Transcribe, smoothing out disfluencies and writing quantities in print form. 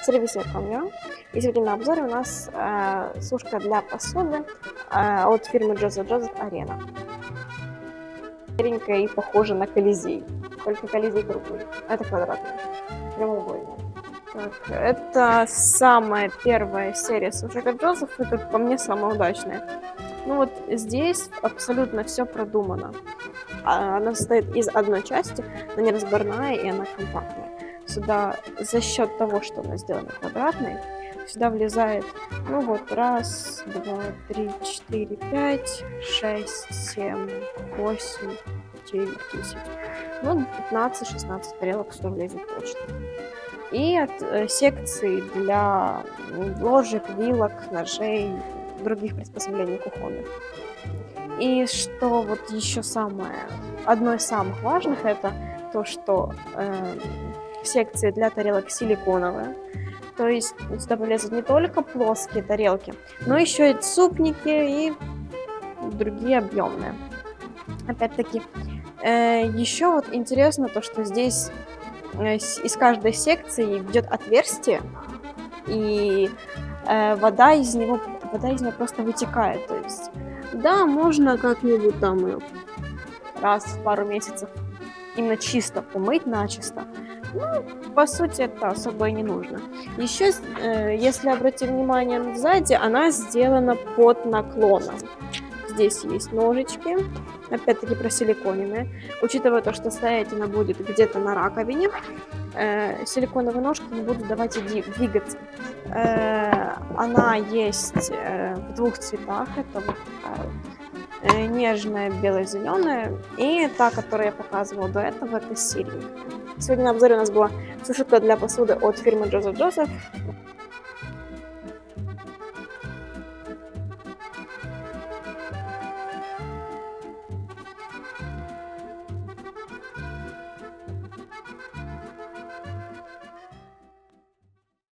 Сервис я помню. И сегодня на обзоре у нас сушка для посуды от фирмы Joseph Arena. Серенькая и похожа на Колизей. Только Колизей круглый. Это квадратный. Прямоугольный. Так, это самая первая серия сушек от Joseph. Это по мне самая удачная. Ну вот здесь абсолютно все продумано. Она состоит из одной части, она неразборная и она компактная. Сюда за счет того, что она сделана квадратной, сюда влезает, ну вот, 1, 2, 3, 4, 5, 6, 7, 8, 9, 10. Ну, 15-16 тарелок сюда влезет точно. И от секций для ложек, вилок, ножей, других приспособлений кухонных. И что вот еще одно из самых важных, это то, что секции для тарелок силиконовые. То есть сюда влезут не только плоские тарелки, но еще и супники и другие объемные. Опять-таки, еще вот интересно то, что здесь из каждой секции идет отверстие, и вода из него просто вытекает. То есть, да, можно как-нибудь там раз в пару месяцев именно чисто помыть начисто. Ну, по сути, это особо и не нужно. Еще, если обратить внимание сзади, она сделана под наклоном. Здесь есть ножички, опять-таки просиликоненные. Учитывая то, что стоять она будет где-то на раковине, силиконовые ножки не будут давать ей двигаться. Она есть в двух цветах. Это вот такая вот нежная бело-зеленая, и та, которую я показывала до этого, это серенькая. Сегодня на обзоре у нас была сушилка для посуды от фирмы Joseph.